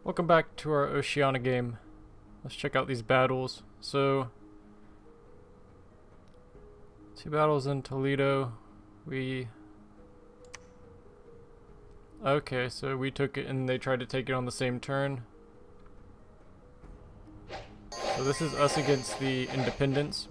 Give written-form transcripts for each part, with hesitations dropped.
Welcome back to our Oceania game. Let's check out these battles. So, 2 battles in Toledo. Okay, so we took it and they tried to take it on the same turn. So this is us against the Independents.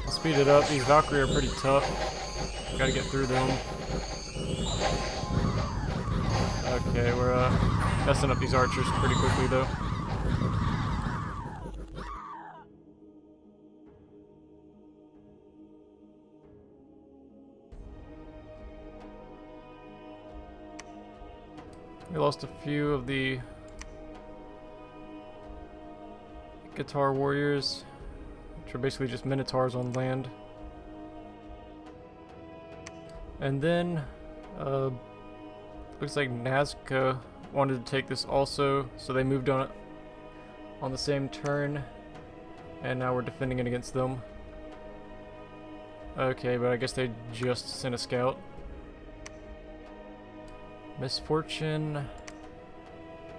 Speed it up. These Valkyrie are pretty tough. Gotta get through them. Okay, we're messing up these archers pretty quickly though. We lost a few of the guitar warriors, which are basically just minotaurs on land. And then, looks like Nazca wanted to take this also, so they moved on it on the same turn, and now we're defending it against them. Okay, but I guess they just sent a scout. Misfortune,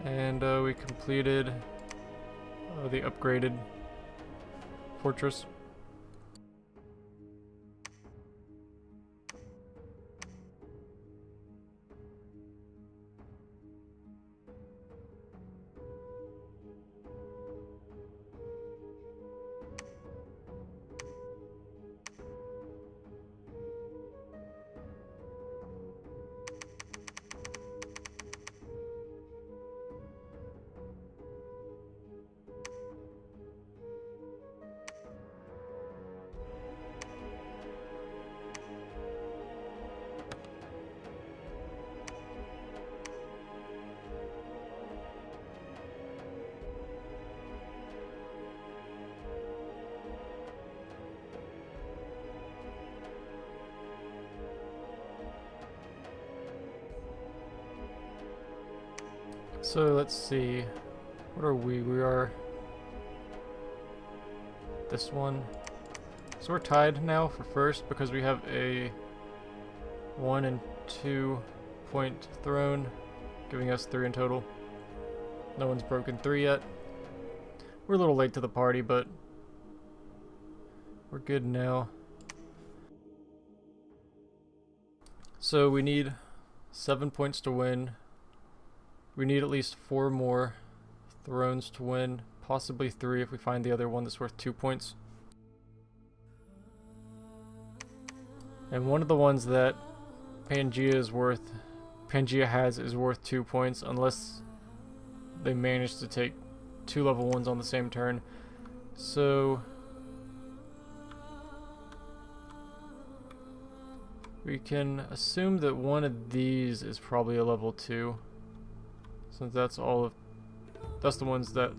and we completed the upgraded fortress. So let's see, what are we? We are this one. So we're tied now for first because we have a 1 and 2 point throne, giving us 3 in total. No one's broken 3 yet. We're a little late to the party, but we're good now. So we need 7 points to win. We need at least 4 more thrones to win, possibly 3 if we find the other one that's worth 2 points. And one of the ones that Pangea has is worth 2 points unless they manage to take 2 level 1s on the same turn. So we can assume that one of these is probably a level 2. Since that's the ones that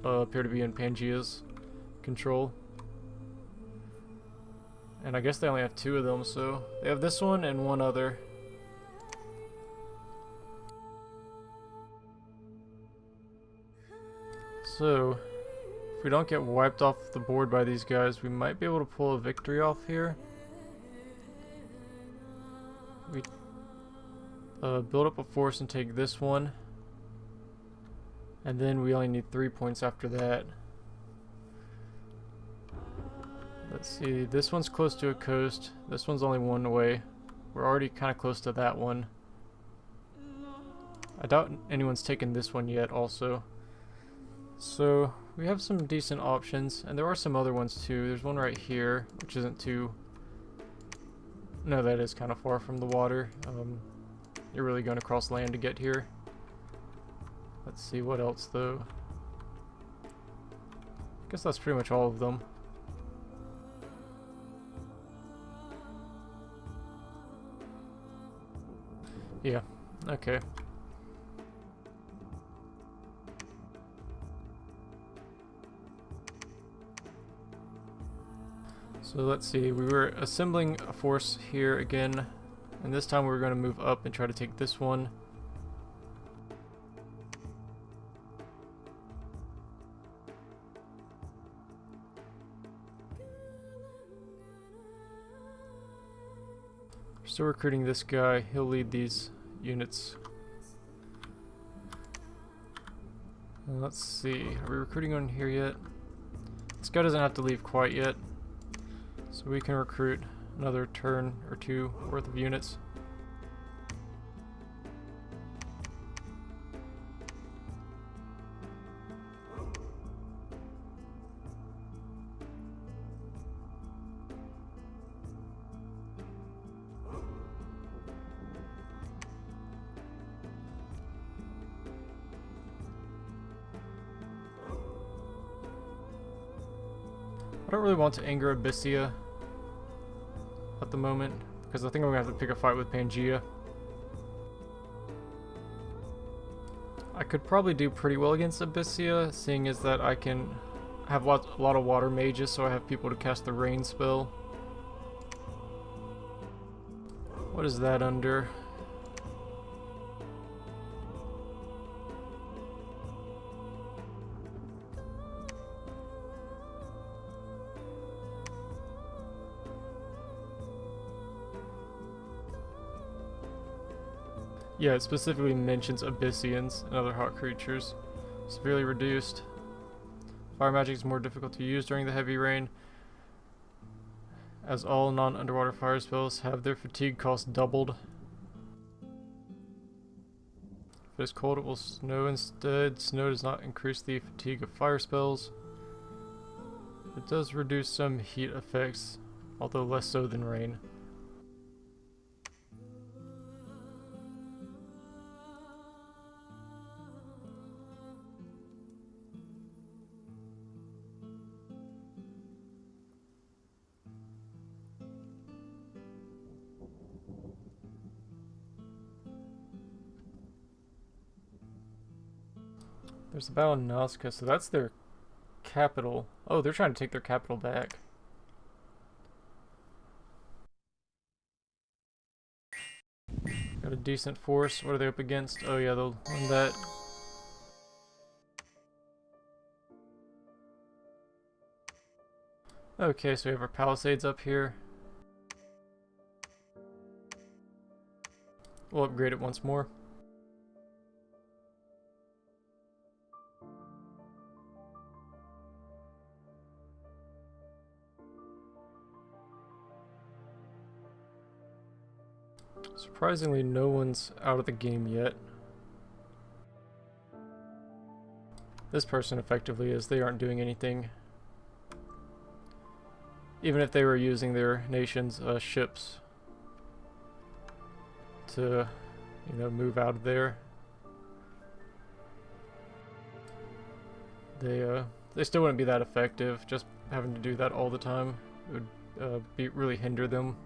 appear to be in Pangea's control. And I guess they only have 2 of them, so they have this one and one other. So, if we don't get wiped off the board by these guys, we might be able to pull a victory off here. We build up a force and take this one. And then we only need 3 points after that. Let's see, this one's close to a coast. This one's only 1 away. We're already kind of close to that one. I doubt anyone's taken this one yet also. So we have some decent options, and there are some other ones too. There's one right here, which isn't too... No, that is kind of far from the water. You're really going across land to get here. Let's see what else though. I guess that's pretty much all of them. Yeah, okay. So let's see, we were assembling a force here again, and this time we were going to move up and try to take this one. We're still recruiting this guy, he'll lead these units. Let's see, are we recruiting on here yet? This guy doesn't have to leave quite yet, so we can recruit another turn or two worth of units. I don't really want to anger Abyssia at the moment, because I think I'm going to have to pick a fight with Pangaea. I could probably do pretty well against Abyssia, seeing as that I can have a lot of water mages, so I have people to cast the rain spell. What is that under? Yeah, it specifically mentions Abyssians and other hot creatures. Severely reduced. Fire magic is more difficult to use during the heavy rain, as all non-underwater fire spells have their fatigue cost doubled. If it is cold, it will snow instead. Snow does not increase the fatigue of fire spells. It does reduce some heat effects, although less so than rain. There's the battle in Nazca, so that's their capital. Oh, they're trying to take their capital back. Got a decent force. What are they up against? Oh yeah, they'll win that. Okay, so we have our palisades up here. We'll upgrade it once more. Surprisingly, no one's out of the game yet. This person effectively is. They aren't doing anything. Even if they were using their nation's ships to, you know, move out of there. They still wouldn't be that effective. Just having to do that all the time would really hinder them.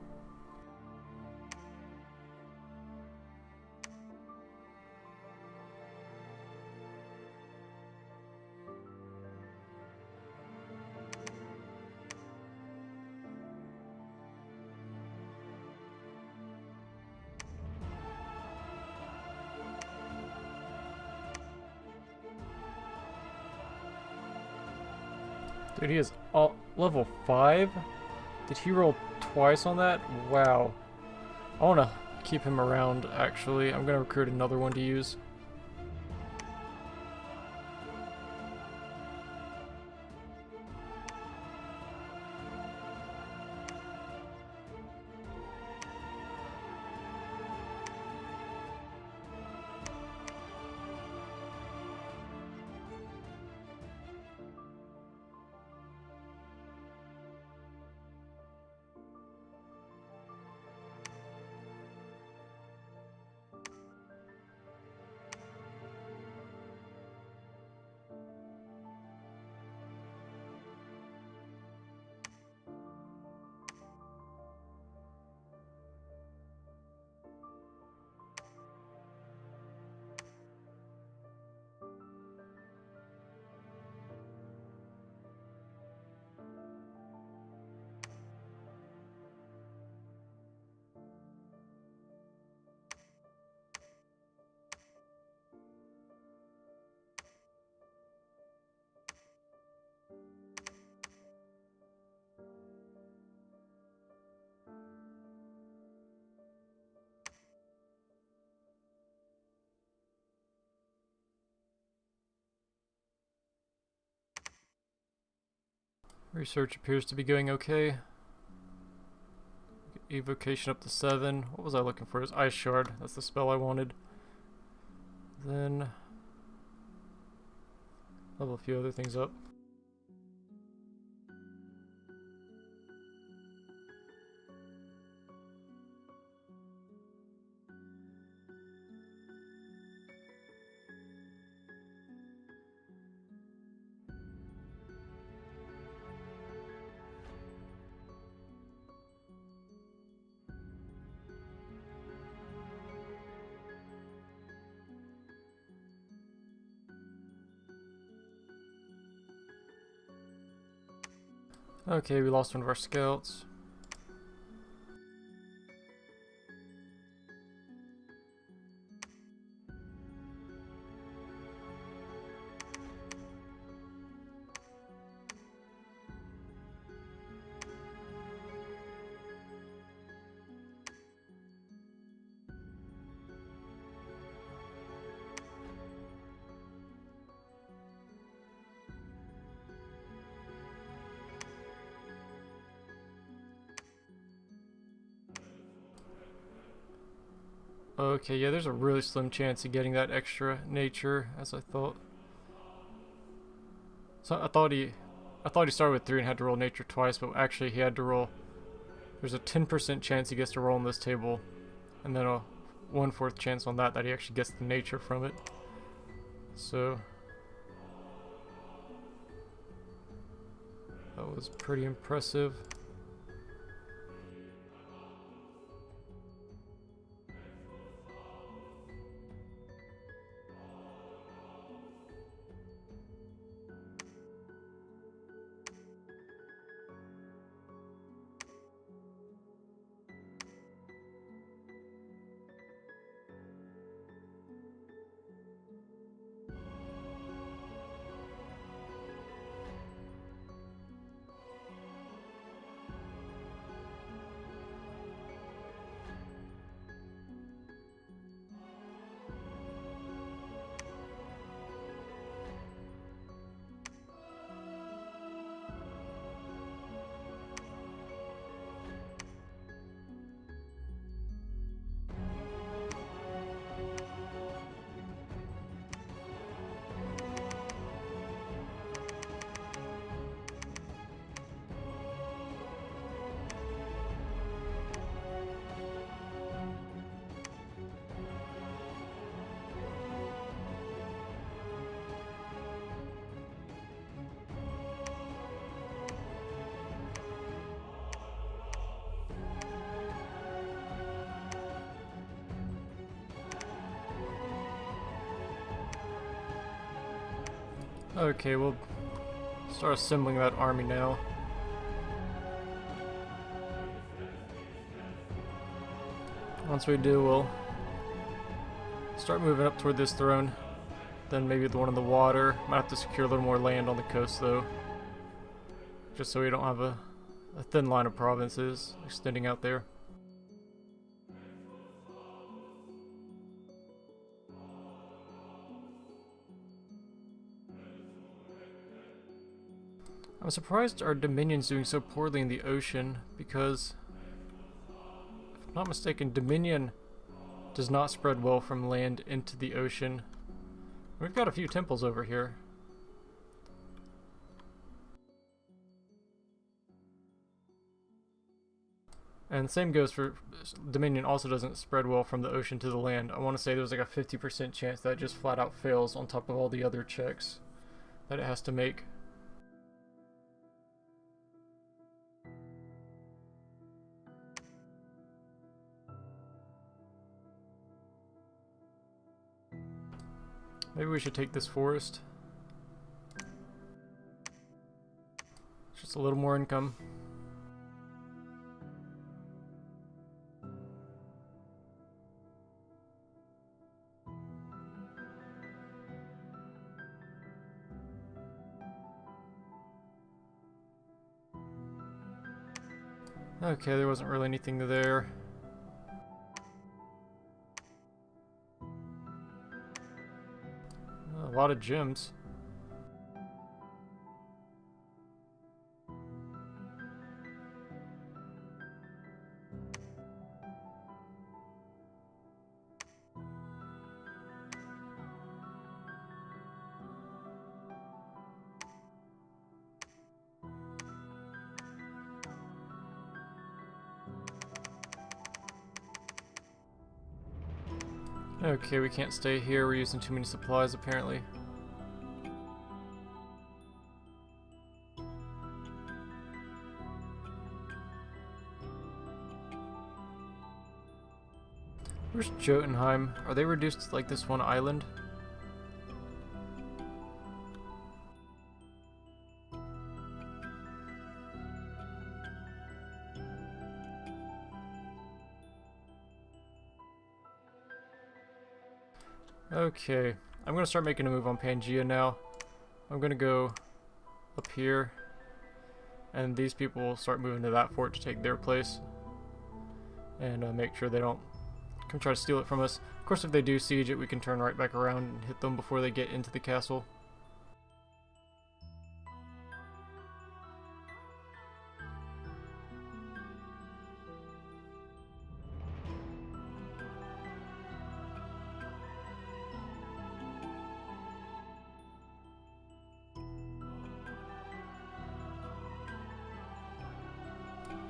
Dude, he is all level 5? Did he roll twice on that? Wow. I want to keep him around, actually. I'm going to recruit another one to use. Research appears to be going okay. Evocation up to 7. What was I looking for? It was Ice Shard. That's the spell I wanted. Then level a few other things up. Okay, we lost one of our scouts. Okay, yeah, there's a really slim chance of getting that extra nature, as I thought. So I thought he started with 3 and had to roll nature twice, but actually he had to roll. There's a 10% chance he gets to roll on this table, and then a 1/4 chance on that he actually gets the nature from it. So that was pretty impressive. Okay, we'll start assembling that army now. Once we do, we'll start moving up toward this throne. Then maybe the one in the water. Might have to secure a little more land on the coast though. Just so we don't have a thin line of provinces extending out there. I'm surprised our Dominion's doing so poorly in the ocean because, if I'm not mistaken, Dominion does not spread well from land into the ocean. We've got a few temples over here. And the same goes for Dominion, also doesn't spread well from the ocean to the land. I want to say there's like a 50% chance that it just flat out fails on top of all the other checks that it has to make. Maybe we should take this forest. Just a little more income. Okay, there wasn't really anything there. A lot of gems. Okay, we can't stay here. We're using too many supplies apparently. Where's Jotunheim? Are they reduced to like this one island? Okay, I'm gonna start making a move on Pangaea now. I'm gonna go up here, and these people will start moving to that fort to take their place, and make sure they don't come try to steal it from us. Of course, if they do siege it, we can turn right back around and hit them before they get into the castle.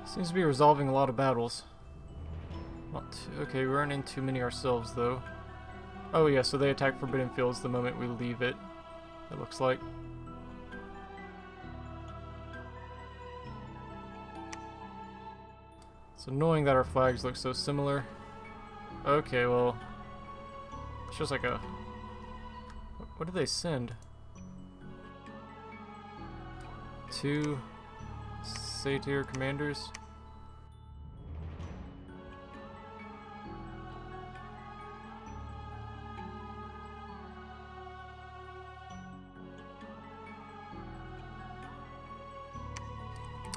Seems to be resolving a lot of battles. Okay, we aren't in too many ourselves, though. Oh yeah, so they attack Forbidden Fields the moment we leave it, it looks like. It's annoying that our flags look so similar. Okay, well... It's just like a... What did they send? 2 Satyr commanders?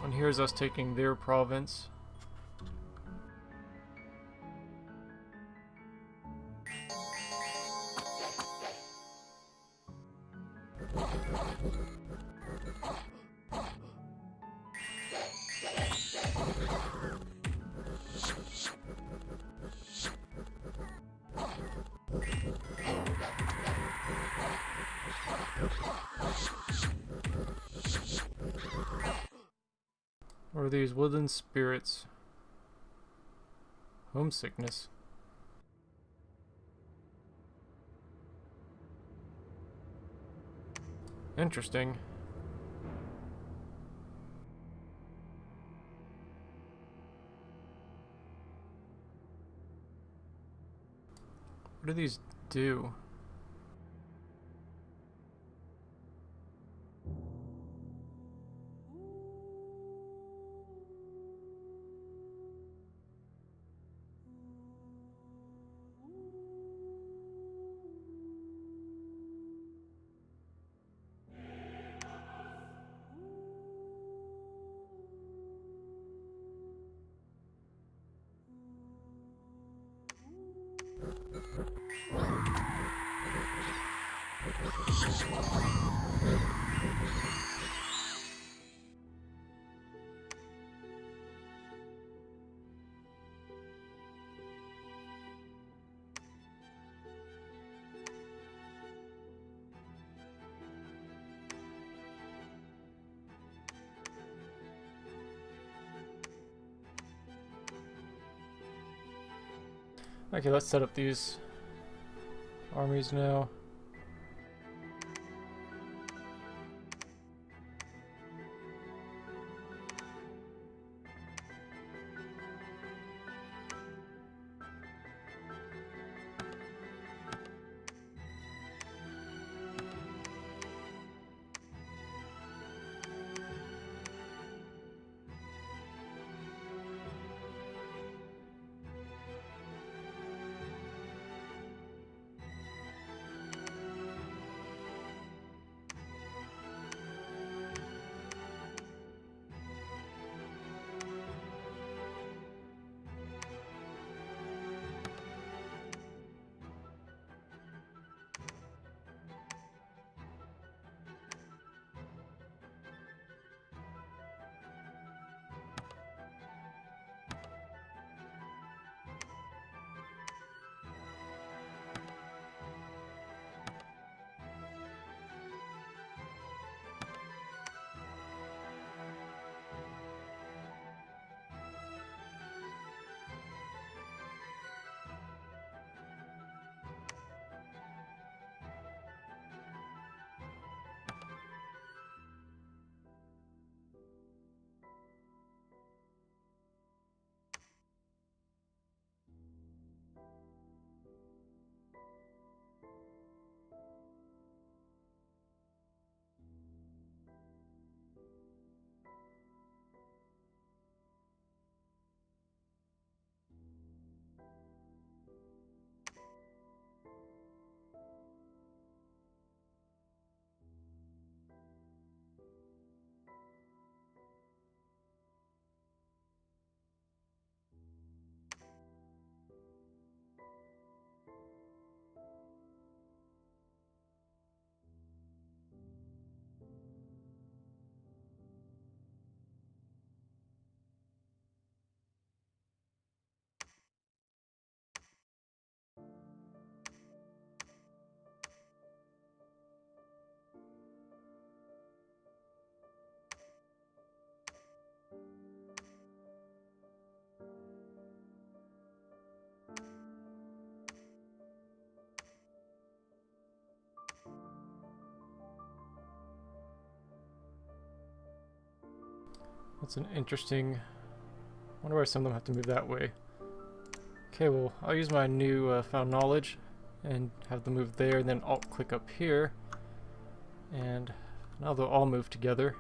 And here's us taking their province. Or these woodland spirits? Homesickness. Interesting. What do these do? Okay, let's set up these armies now. That's an interesting... wonder why some of them have to move that way. Okay, well, I'll use my new found knowledge and have them move there, and then alt-click up here. And now they'll all move together.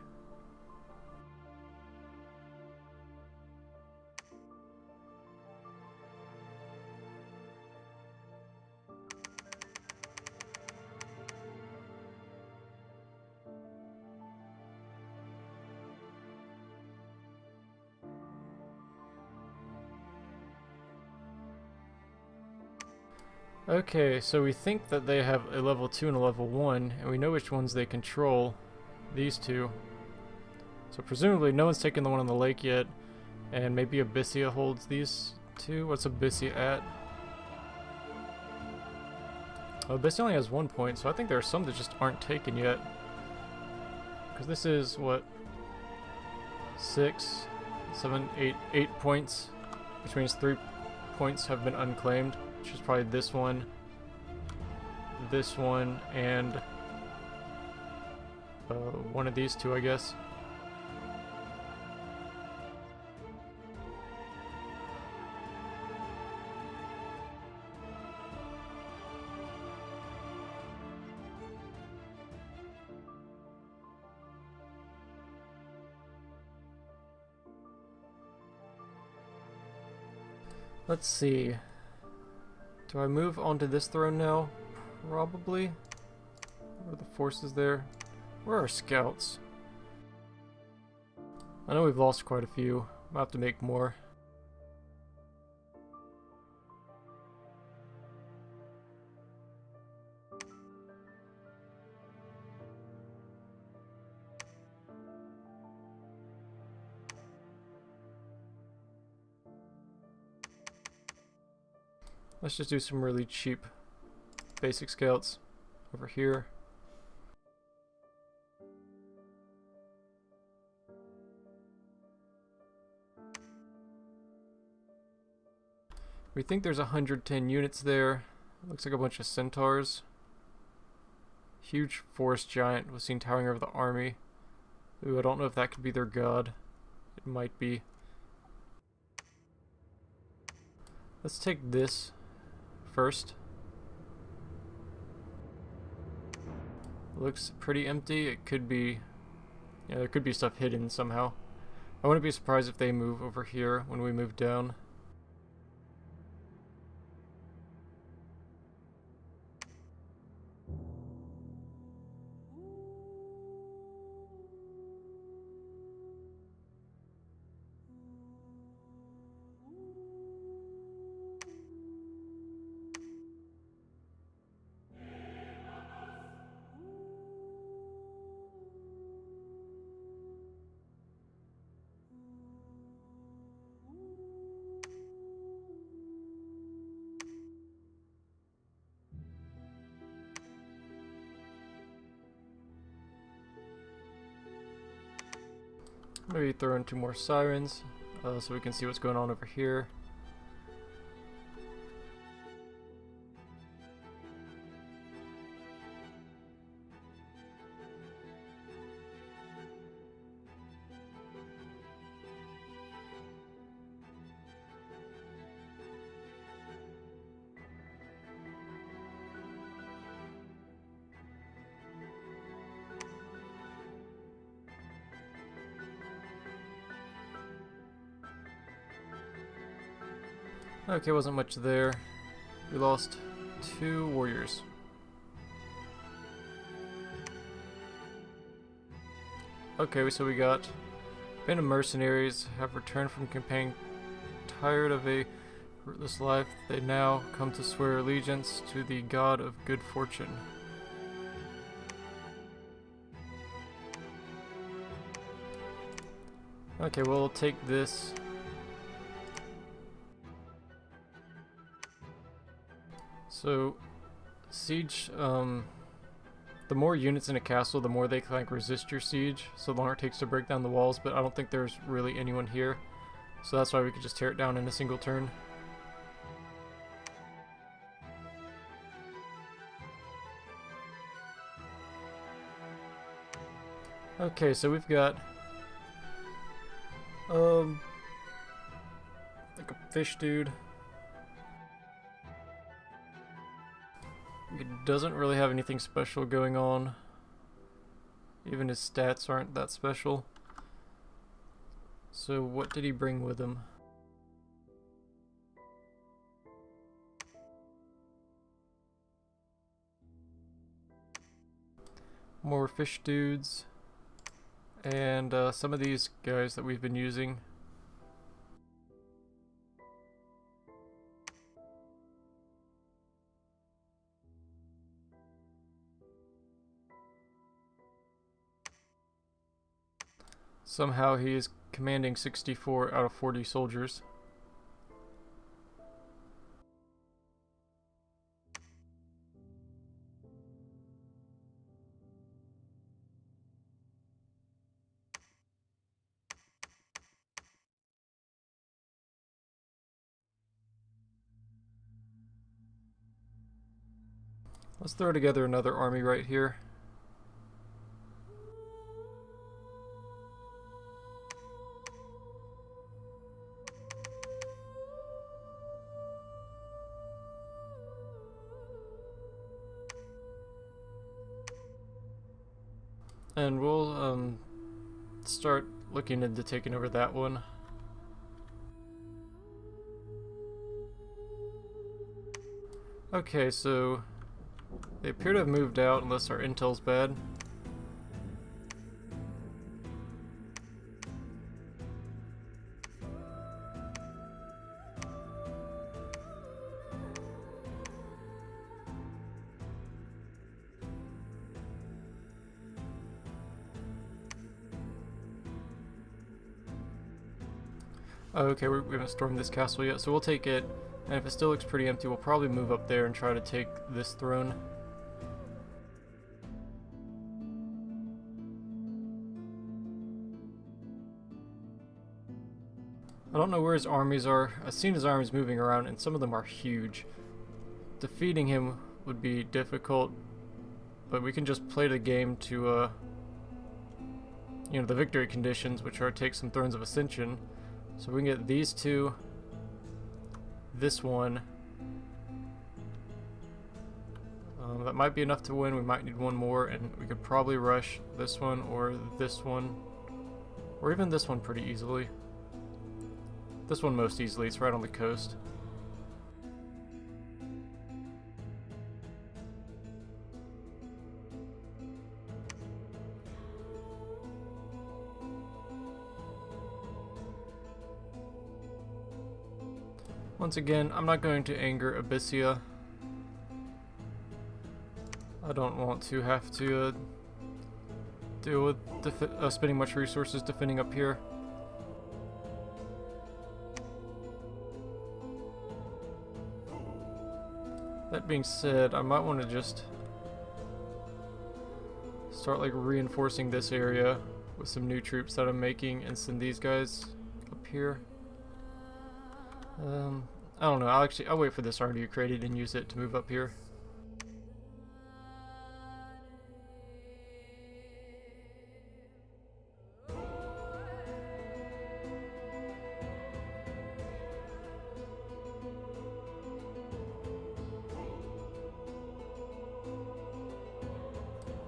Okay, so we think that they have a level 2 and a level 1, and we know which ones they control, these two. So presumably no one's taken the one on the lake yet, and maybe Abyssia holds these two. What's Abyssia at? Oh, Abyssia only has 1 point, so I think there are some that just aren't taken yet. Because this is, what, 6, 7, 8 points, which means 3 points have been unclaimed. Which is probably this one, and one of these two, I guess. Let's see. Do I move onto this throne now? Probably. Where are the forces there? Where are our scouts? I know we've lost quite a few. I'll have to make more. Let's just do some really cheap basic scouts over here. We think there's 110 units there. Looks like a bunch of centaurs. Huge forest giant was seen towering over the army. Ooh, I don't know if that could be their god. It might be. Let's take this first. Looks pretty empty. It could be... yeah, there could be stuff hidden somehow. I wouldn't be surprised if they move over here when we move down. Maybe throw in 2 more sirens so we can see what's going on over here. Okay, wasn't much there. We lost 2 warriors. Okay, so we got band of mercenaries have returned from campaign. Tired of a fruitless life, they now come to swear allegiance to the god of good fortune. Okay, we'll take this. So, siege, the more units in a castle, the more they can like resist your siege, so the longer it takes to break down the walls, but I don't think there's really anyone here. So that's why we could just tear it down in a single turn. Okay, so we've got Um, like a fish dude. He doesn't really have anything special going on. Even his stats aren't that special. So what did he bring with him? More fish dudes. And some of these guys that we've been using. Somehow he is commanding 64 out of 40 soldiers. Let's throw together another army right here. And we'll start looking into taking over that one. Okay, so they appear to have moved out unless our intel's bad. Oh, okay, we haven't stormed this castle yet, so we'll take it. And if it still looks pretty empty, we'll probably move up there and try to take this throne. I don't know where his armies are. I've seen his armies moving around, and some of them are huge. Defeating him would be difficult, but we can just play the game to, you know, the victory conditions, which are take some Thrones of Ascension. So we can get these two, this one. That might be enough to win. We might need one more, and we could probably rush this one, or even this one pretty easily. This one most easily, it's right on the coast. Once again, I'm not going to anger Abyssia. I don't want to have to deal with spending much resources defending up here. That being said, I might want to just start like reinforcing this area with some new troops that I'm making and send these guys up here. I don't know. I'll wait for this army to be created and use it to move up here.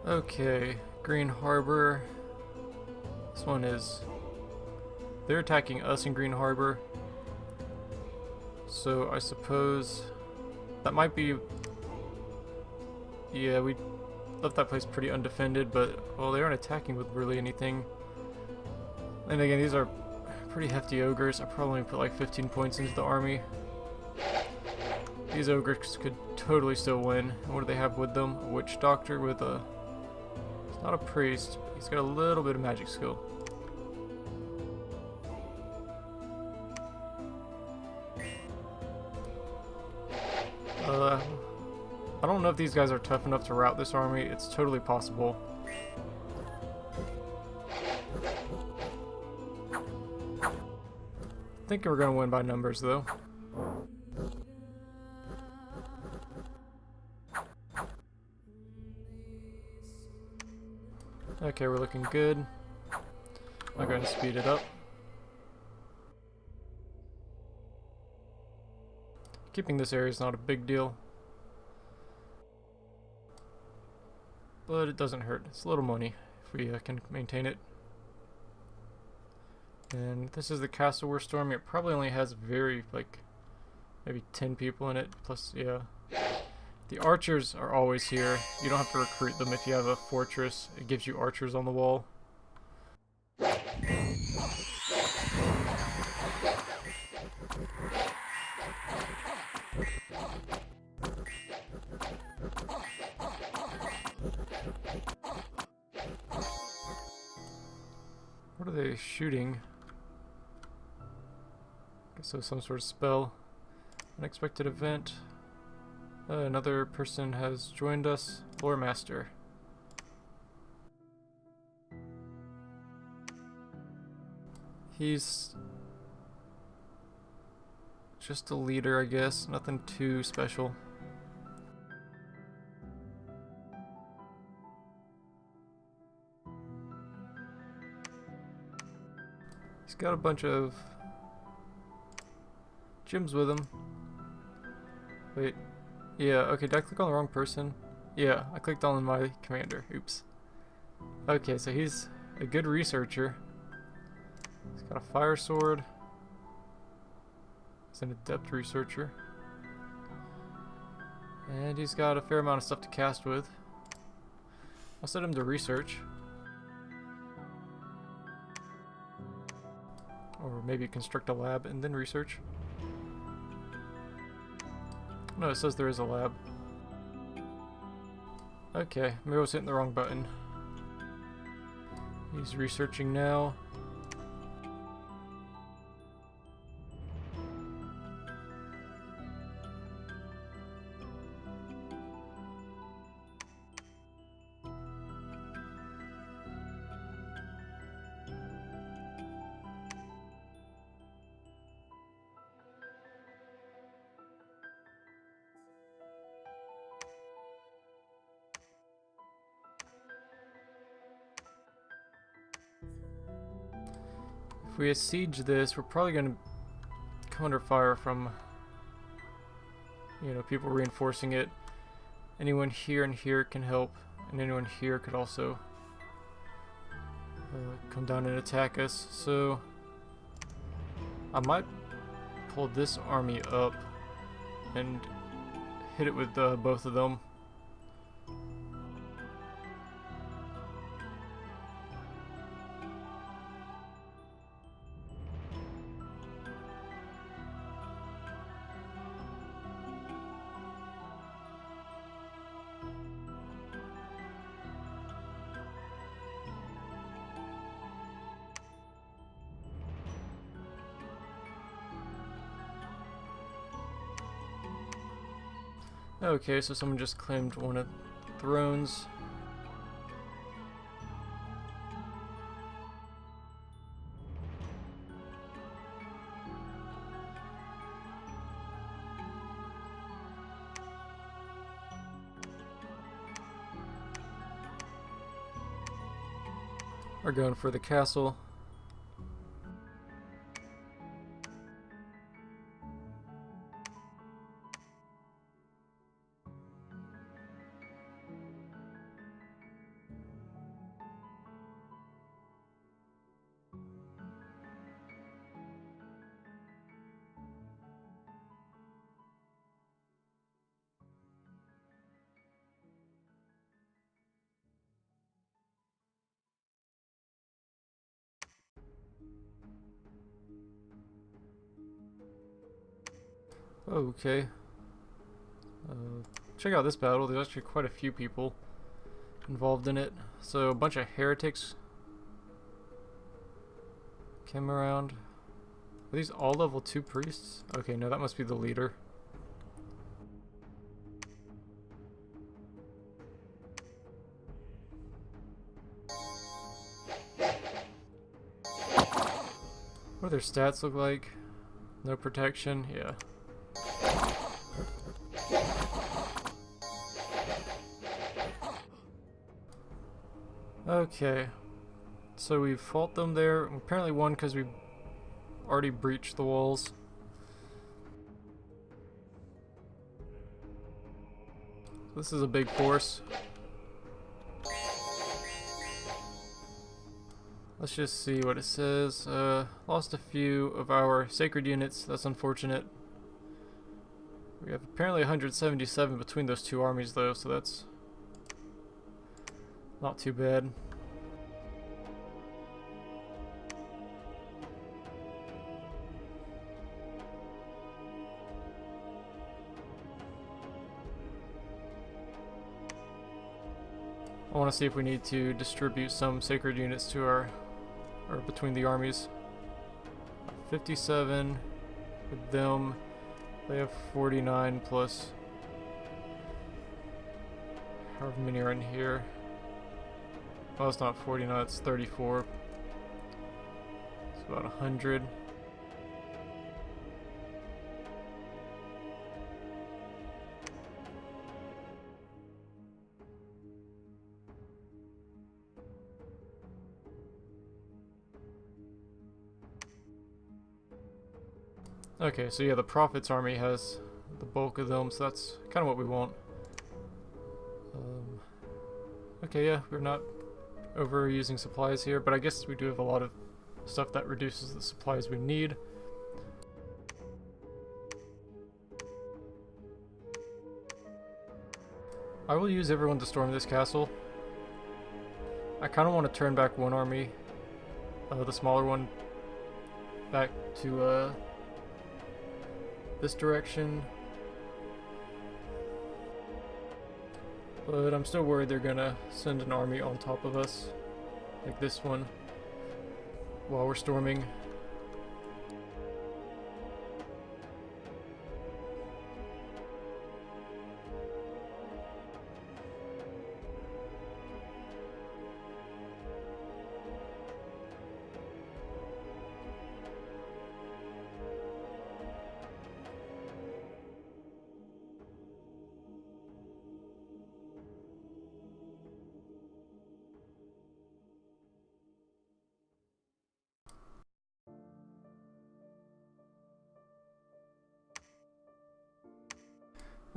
Okay, Green Harbor. This one is... They're attacking us in Green Harbor. So I suppose that might be... Yeah, we left that place pretty undefended, but, well, they aren't attacking with really anything. And again, these are pretty hefty ogres. I probably put like 15 points into the army. These ogres could totally still win. What do they have with them? A witch doctor with a... He's not a priest, but he's got a little bit of magic skill. I don't know if these guys are tough enough to rout this army. It's totally possible. I think we're going to win by numbers, though. Okay, we're looking good. I'm going to speed it up. keeping this area is not a big deal. But it doesn't hurt. It's a little money if we can maintain it. And this is the castle we're storming. It probably only has maybe 10 people in it. Plus, yeah. The archers are always here. You don't have to recruit them if you have a fortress. It gives you archers on the wall. What are they shooting? Guess so, some sort of spell. Unexpected event. Another person has joined us. Lore Master. He's just a leader, I guess. Nothing too special. He's got a bunch of gems with him. Wait. Yeah, okay, did I click on the wrong person? Yeah, I clicked on my commander. Oops. Okay, so he's a good researcher. He's got a fire sword. He's an adept researcher. And he's got a fair amount of stuff to cast with. I'll set him to research. Or maybe construct a lab and then research. No, it says there is a lab. Okay, maybe I was hitting the wrong button. He's researching now. If we siege this, we're probably going to come under fire from, people reinforcing it. Anyone here and here can help, and anyone here could also come down and attack us. So I might pull this army up and hit it with both of them. Okay, so someone just claimed one of the thrones. We're going for the castle. Okay. Check out this battle. There's actually quite a few people involved in it. So a bunch of heretics came around. Are these all level 2 priests? Okay, no, that must be the leader. What do their stats look like? No protection? Yeah. Okay, so we fought them there. We apparently won because we already breached the walls. This is a big force. Let's just see what it says. Lost a few of our sacred units. That's unfortunate. We have apparently 177 between those two armies though, so that's not too bad. I want to see if we need to distribute some sacred units to our, or between the armies. 57 with them. They have 49 plus however many are in here. Oh, it's not 49, it's 34. It's about 100. Okay, so yeah, the Prophet's army has the bulk of them, so that's kind of what we want. Okay, yeah, we're not overusing supplies here, but I guess we do have a lot of stuff that reduces the supplies we need. I will use everyone to storm this castle. I kind of want to turn back one army, the smaller one, back to this direction. But I'm still worried they're gonna send an army on top of us, like this one, while we're storming.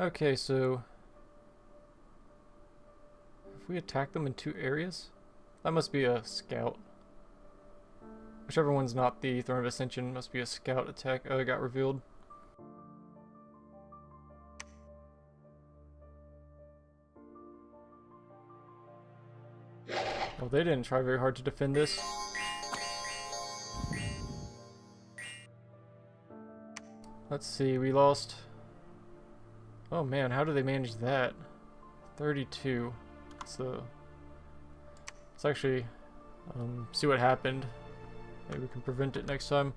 Okay, so if we attack them in two areas, that must be a scout. Whichever one's not the Throne of Ascension must be a scout attack. Oh, it got revealed. Well, they didn't try very hard to defend this. Let's see, we lost... Oh man, how do they manage that? 32. So let's actually see what happened. Maybe we can prevent it next time.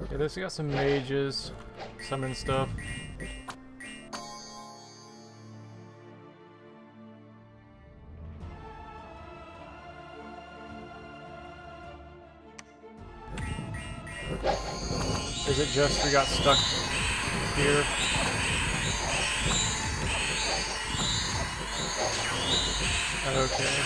Okay, this got some mages, summon stuff. Is it just we got stuck here? Okay.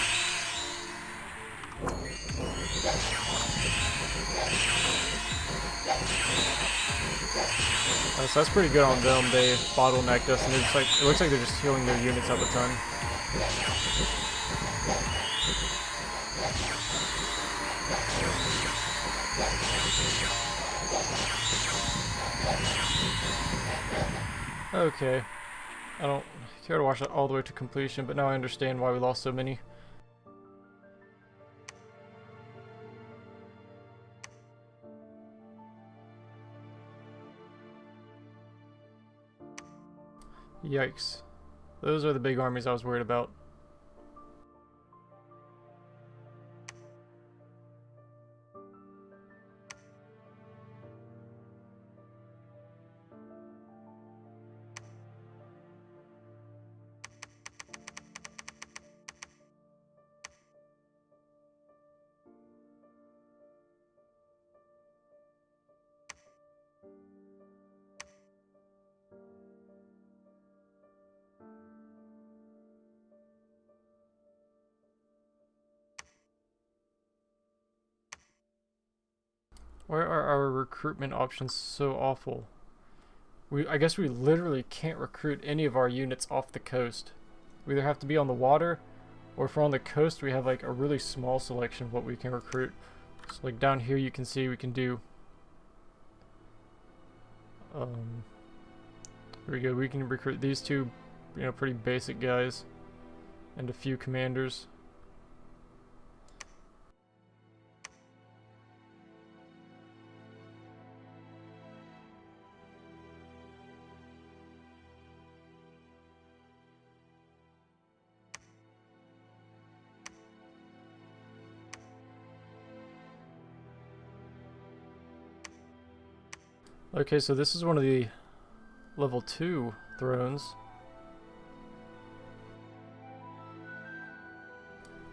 So that's pretty good on them. They bottlenecked us, and it's like it looks like they're just healing their units up a ton. Okay, I don't care to watch that all the way to completion, but now I understand why we lost so many. Yikes. Those are the big armies I was worried about. Why are our recruitment options so awful? I guess we literally can't recruit any of our units off the coast. We either have to be on the water, or if we're on the coast, we have like a really small selection of what we can recruit. So like down here you can see we can do here we go, we can recruit these two, you know, pretty basic guys and a few commanders. Okay, so this is one of the level 2 thrones.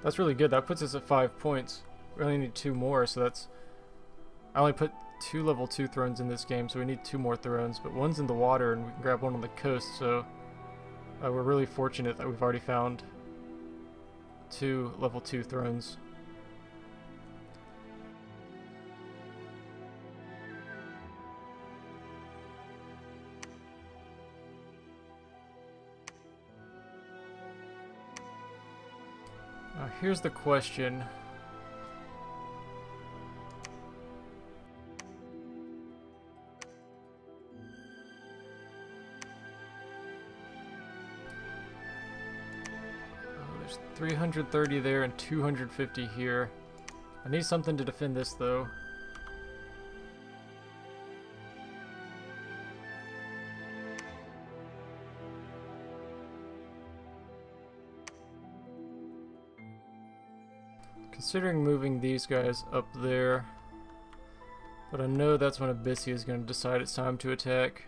That's really good. That puts us at 5 points. We only need 2 more, so that's... I only put 2 level 2 thrones in this game, so we need 2 more thrones. But one's in the water, and we can grab one on the coast, so... we're really fortunate that we've already found 2 level 2 thrones. Now here's the question. Oh, there's 330 there and 250 here. I need something to defend this though. Considering moving these guys up there, but I know that's when Abyssia is going to decide it's time to attack.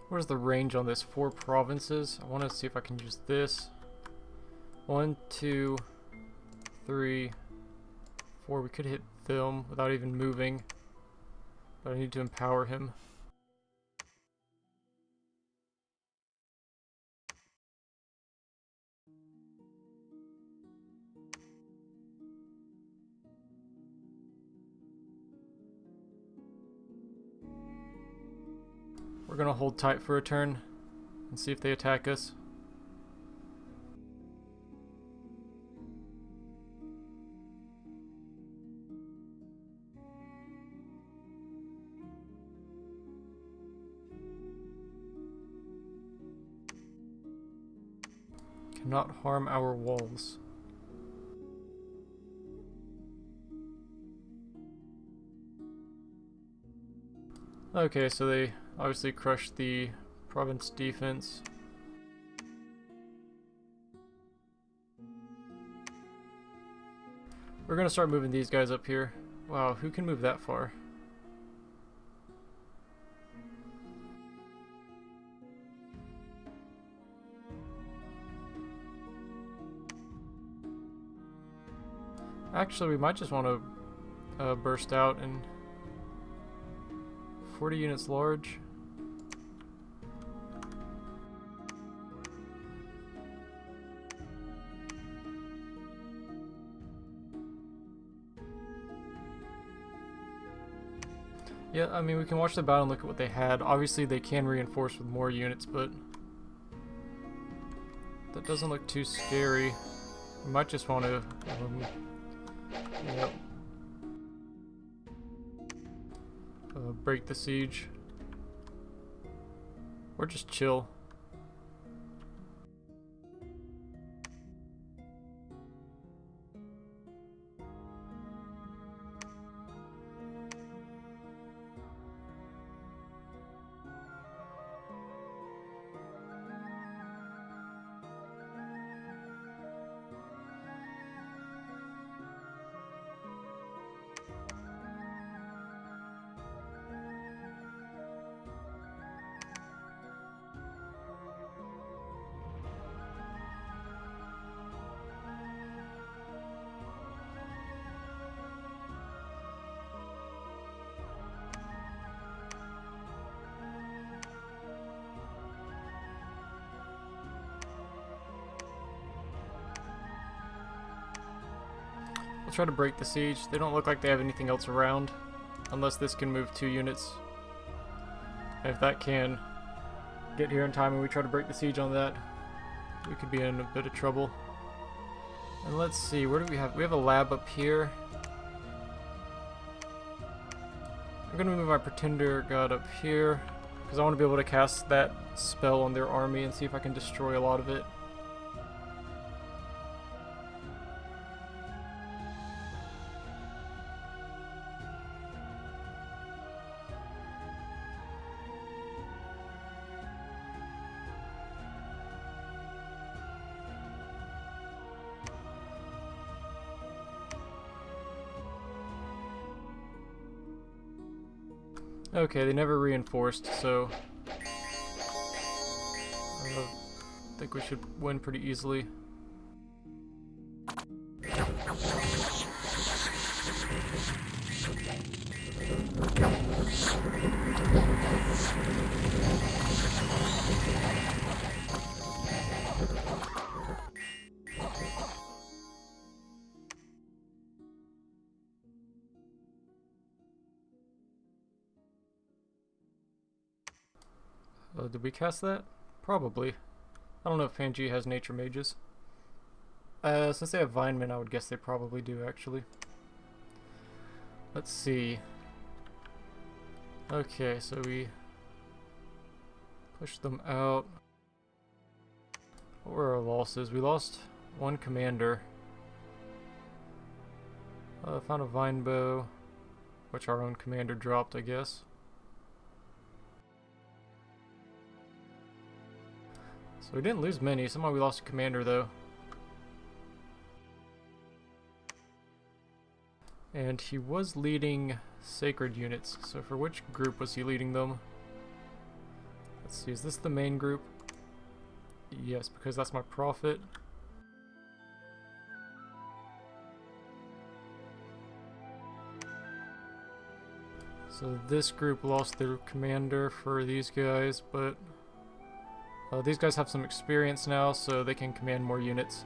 What is the range on this? 4 provinces. I want to see if I can use this. 1, 2, 3, 4. We could hit them without even moving, but I need to empower him. We're gonna hold tight for a turn and see if they attack us. Cannot harm our walls. Okay, so they obviously crushed the province defense. We're gonna start moving these guys up here. Wow, who can move that far? Actually, we might just want to burst out and 40 units large. Yeah, I mean, we can watch the battle and look at what they had. Obviously, they can reinforce with more units, but that doesn't look too scary. We might just want to, yep, break the siege, or just chill. We'll try to break the siege. They don't look like they have anything else around, unless this can move 2 units. And if that can get here in time and we try to break the siege on that, we could be in a bit of trouble. And let's see, where do we have? We have a lab up here. I'm gonna move my Pretender God up here, because I want to be able to cast that spell on their army and see if I can destroy a lot of it. Okay, they never reinforced, so I think we should win pretty easily. Did we cast that? Probably. I don't know if Pangaea has nature mages. Since they have Vinemen, I would guess they probably do, actually. Let's see. Okay, so we push them out. What were our losses? We lost 1 commander. Found a vine bow, which our own commander dropped, I guess. So we didn't lose many. Somehow we lost a commander, though. And he was leading sacred units. So for which group was he leading them? Let's see, is this the main group? Yes, because that's my prophet. So this group lost their commander for these guys, but these guys have some experience now, so they can command more units.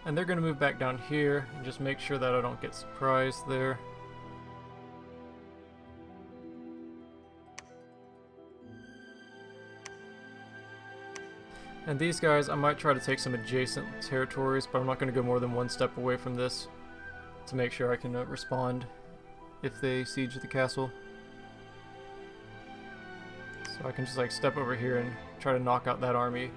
And they're going to move back down here and just make sure that I don't get surprised there. And these guys, I might try to take some adjacent territories, but I'm not going to go more than 1 step away from this to make sure I can respond if they siege the castle. So I can just like step over here and try to knock out that army.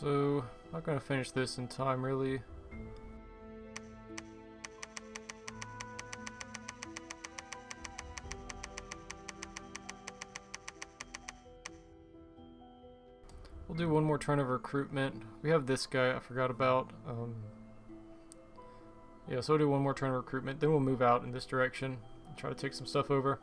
So, not gonna finish this in time, really. We'll do one more turn of recruitment. We have this guy I forgot about. Yeah, so we'll do one more turn of recruitment, then we'll move out in this direction and try to take some stuff over.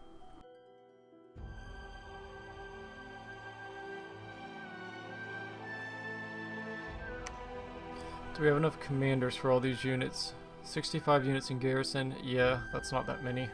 Do we have enough commanders for all these units? 65 units in garrison? Yeah, that's not that many.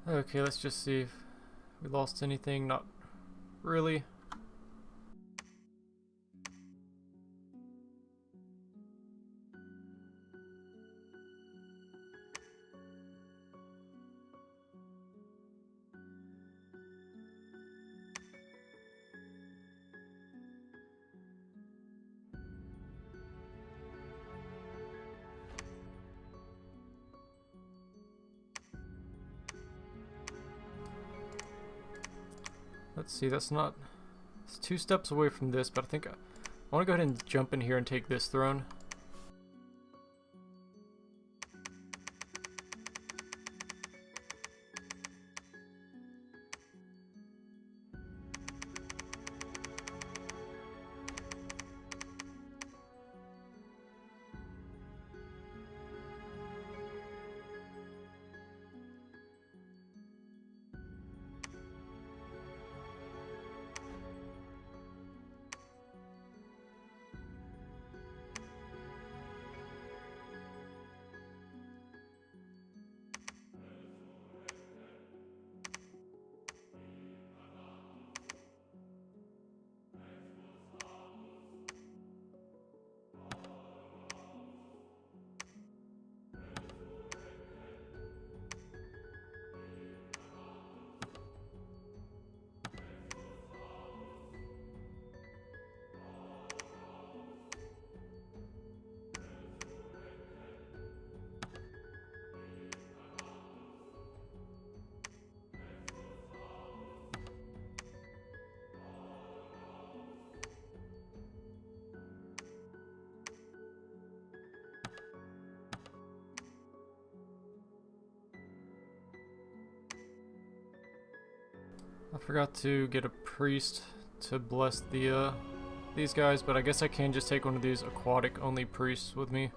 Okay, let's just see if we lost anything. Not really. Let's see, that's not... It's 2 steps away from this, but I think I want to go ahead and jump in here and take this throne. I forgot to get a priest to bless the these guys, but I guess I can just take one of these aquatic only priests with me.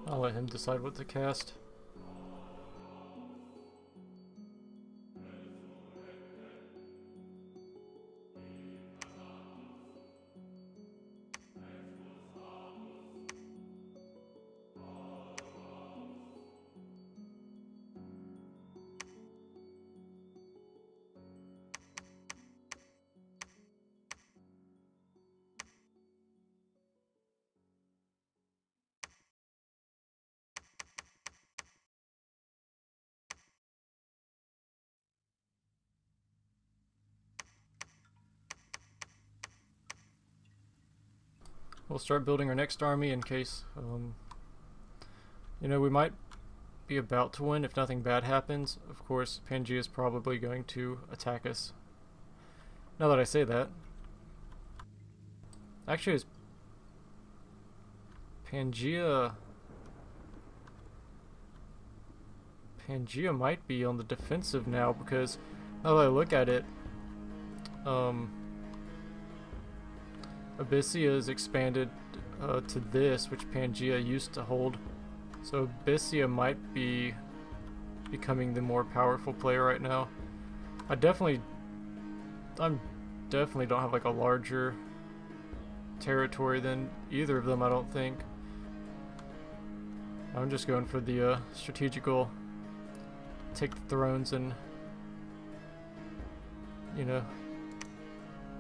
I'll let him decide what to cast. We'll start building our next army in case, you know, we might be about to win if nothing bad happens. Of course, Pangea is probably going to attack us. Now that I say that. Actually, is Pangea might be on the defensive now, because now that I look at it, Abyssia is expanded to this, which Pangea used to hold. So Abyssia might be becoming the more powerful player right now. I'm definitely don't have like a larger territory than either of them, I don't think. I'm just going for the strategical, take the thrones and, you know,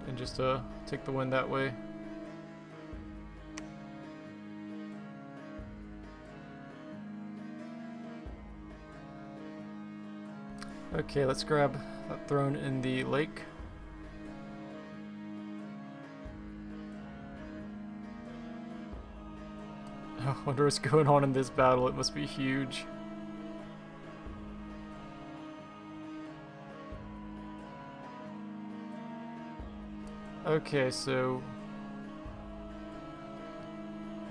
and just take the win that way. Okay, let's grab that throne in the lake. I wonder what's going on in this battle. It must be huge. Okay, so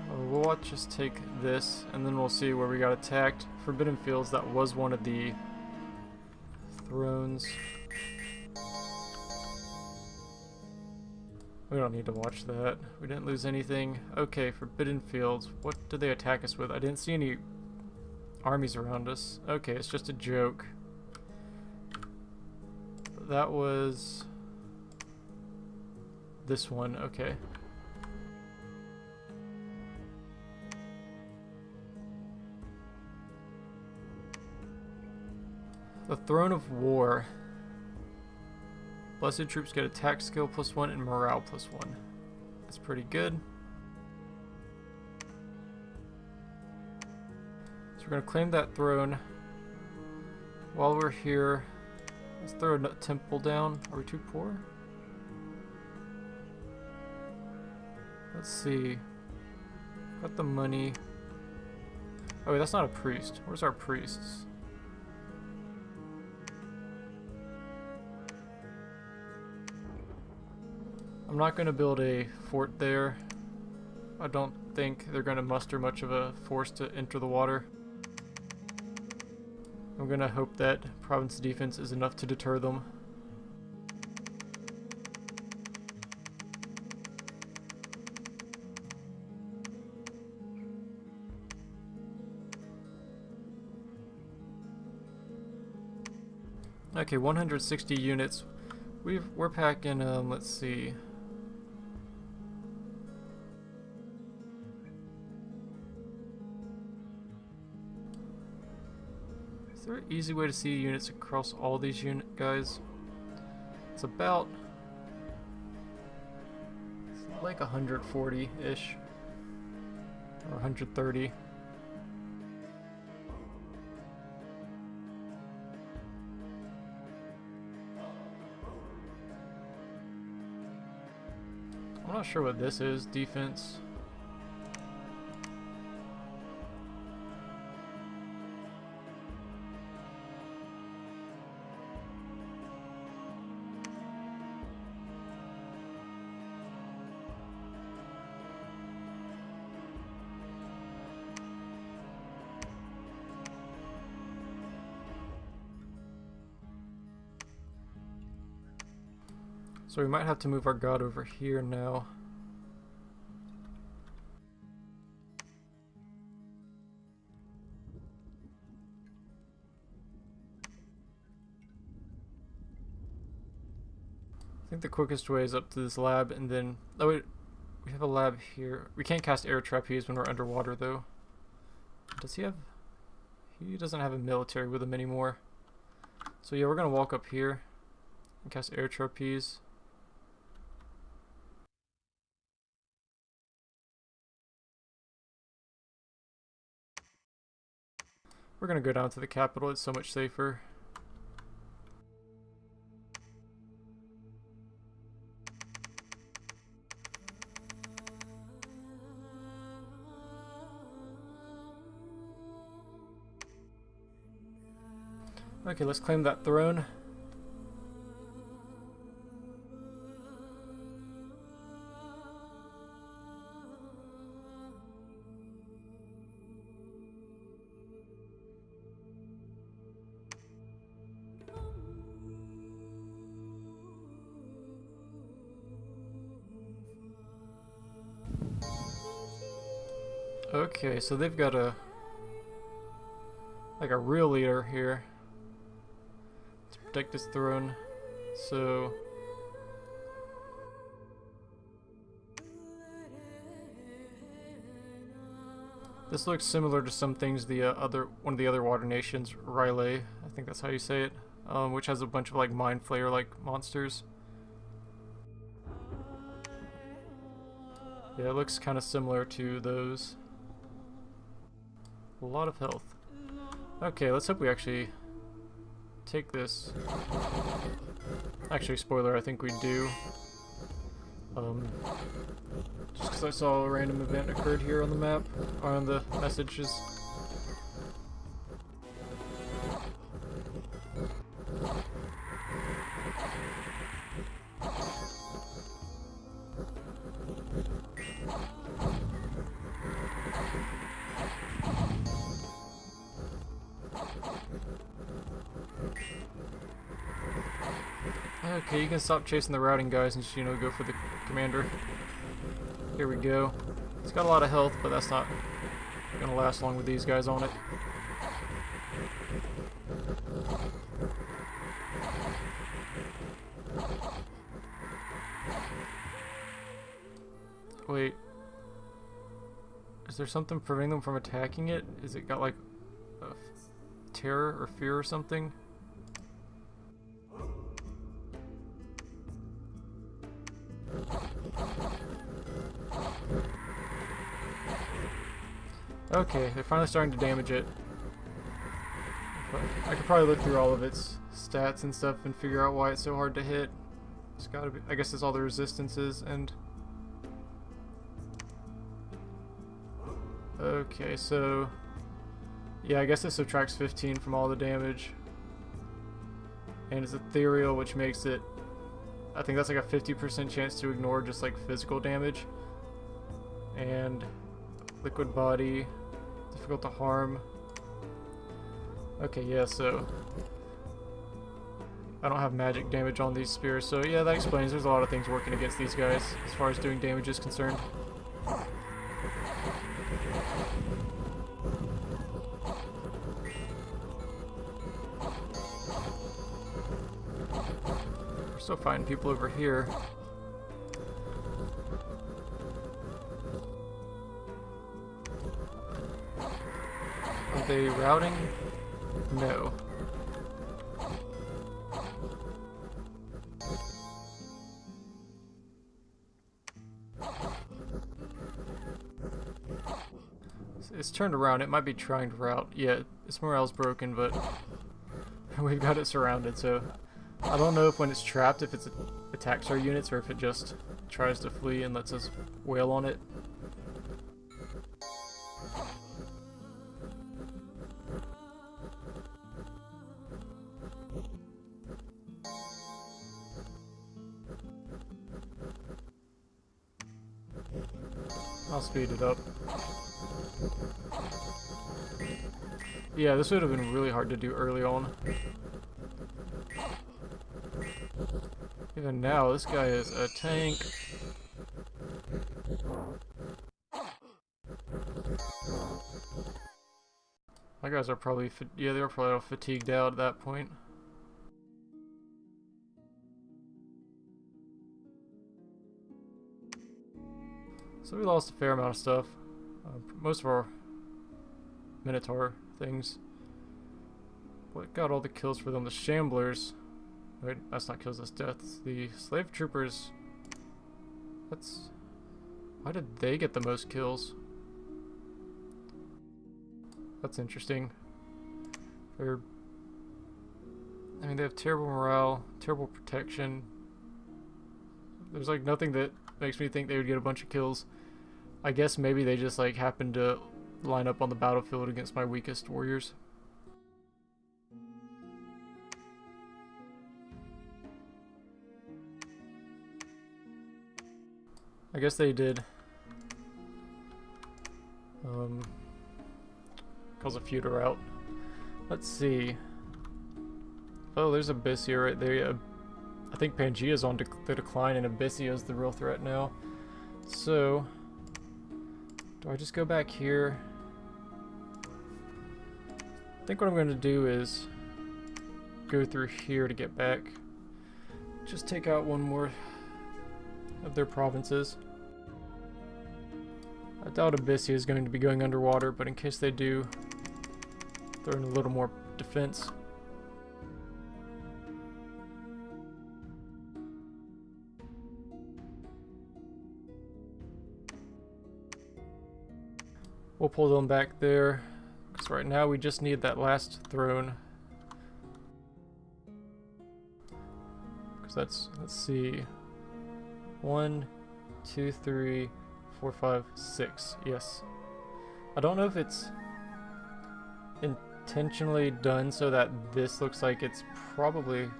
we'll just take this, and then we'll see where we got attacked. Forbidden Fields, that was one of the thrones. We don't need to watch that. We didn't lose anything. Okay, Forbidden Fields. What did they attack us with? I didn't see any armies around us. Okay, it's just a joke. That was this one. Okay. The Throne of War. Blessed troops get attack skill +1 and morale +1. That's pretty good. So we're going to claim that throne. While we're here, let's throw a temple down. Are we too poor? Let's see. Got the money. Oh wait, that's not a priest. Where's our priests? I'm not going to build a fort there. I don't think they're going to muster much of a force to enter the water. I'm going to hope that province defense is enough to deter them. Okay, 160 units. We're packing, let's see. Is there an easy way to see units across all these guys? It's about like 140-ish or 130. I'm not sure what this is. Defense. So we might have to move our god over here now. I think the quickest way is up to this lab, and then... Oh wait, we have a lab here. We can't cast air trapeze when we're underwater though. Does he have... He doesn't have a military with him anymore. So yeah, we're gonna walk up here and cast air trapeze. We're gonna go down to the capital, it's so much safer. Okay, let's claim that throne. Okay, so they've got a like a real leader here to protect his throne. So this looks similar to some things the one of the other water nations, Rylay, I think that's how you say it, which has a bunch of like mind flayer like monsters. Yeah, it looks kind of similar to those. A lot of health. Okay, let's hope we actually take this. Actually, spoiler, I think we do. Just because I saw a random event occurred here on the map, or on the messages. Okay, you can stop chasing the routing guys and just, you know, go for the commander. Here we go. It's got a lot of health, but that's not gonna last long with these guys on it. Wait. Is there something preventing them from attacking it? Is it got like a terror or fear or something? Okay, they're finally starting to damage it. I could probably look through all of its stats and stuff and figure out why it's so hard to hit. It's gotta be, I guess it's all the resistances and... Okay, so... Yeah, I guess it subtracts 15 from all the damage. And it's ethereal, which makes it... I think that's like a 50% chance to ignore just like physical damage. And... liquid body... difficult to harm. Okay, yeah, so... I don't have magic damage on these spears, so yeah, that explains there's a lot of things working against these guys as far as doing damage is concerned. We're still fighting people over here. Are they routing? No. It's turned around. It might be trying to route. Yeah, its morale's broken, but we've got it surrounded, so I don't know if when it's trapped, if it attacks our units or if it just tries to flee and lets us wail on it. I'll speed it up. Yeah, this would have been really hard to do early on. Even now, this guy is a tank. My guys are probably, yeah, they were probably all fatigued out at that point. So we lost a fair amount of stuff. Most of our Minotaur things. What got all the kills for them? The Shamblers. Wait, that's not kills, that's deaths. The Slave Troopers. That's... Why did they get the most kills? That's interesting. They're... I mean, they have terrible morale, terrible protection. There's like nothing that makes me think they would get a bunch of kills. I guess maybe they just like happened to line up on the battlefield against my weakest warriors. I guess they did. Cause a feud route. Let's see. Oh, there's Abyssia right there. I think Pangea's on the decline and Abyssia is the real threat now. So, do I just go back here? I think what I'm going to do is go through here to get back. Just take out one more of their provinces. I doubt Abyssia is going to be going underwater, but in case they do, throw in a little more defense. We'll pull them back there, because right now we just need that last throne. Because that's, let's see, 1, 2, 3, 4, 5, 6, yes. I don't know if it's intentionally done so that this looks like it's probably,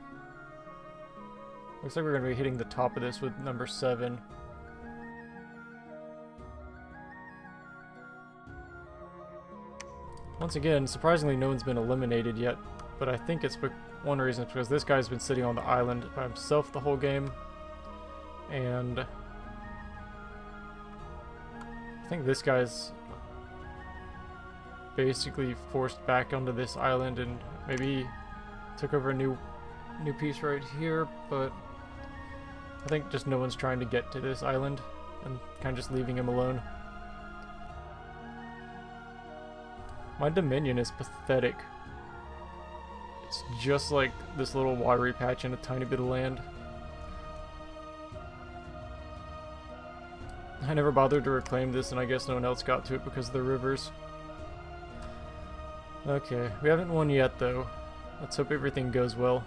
looks like we're going to be hitting the top of this with number 7. Once again, surprisingly no one's been eliminated yet, but I think it's one reason is because this guy's been sitting on the island by himself the whole game, and I think this guy's basically forced back onto this island and maybe took over a new piece right here, but I think just no one's trying to get to this island and kind of just leaving him alone. My Dominion is pathetic. It's just like this little watery patch in a tiny bit of land. I never bothered to reclaim this, and I guess no one else got to it because of the rivers. Okay, we haven't won yet though. Let's hope everything goes well.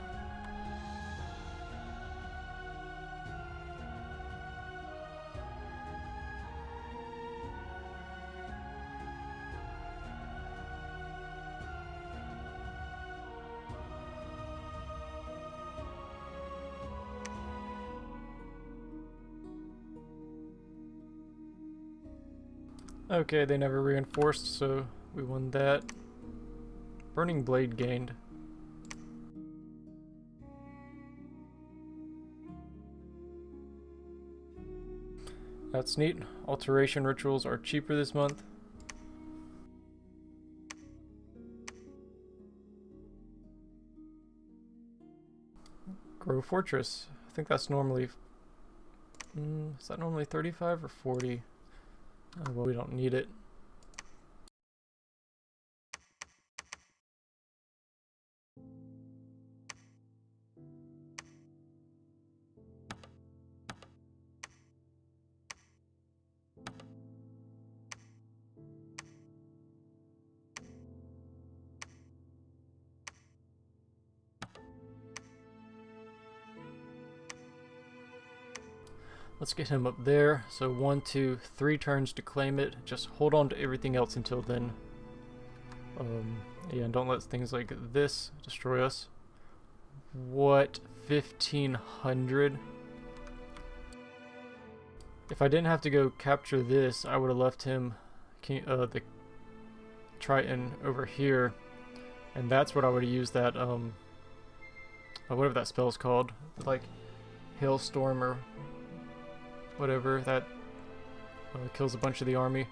Okay, they never reinforced, so we won that. Burning Blade gained. That's neat. Alteration rituals are cheaper this month. Grow Fortress. I think that's normally... is that normally 35 or 40? Oh, well, we don't need it. Let's get him up there. So 1, 2, 3 turns to claim it. Just hold on to everything else until then. Yeah, and don't let things like this destroy us. What? 1,500? If I didn't have to go capture this, I would have left him the Triton over here. And that's what I would have used that, whatever that spell is called. Like, Hailstorm or whatever, that kills a bunch of the army.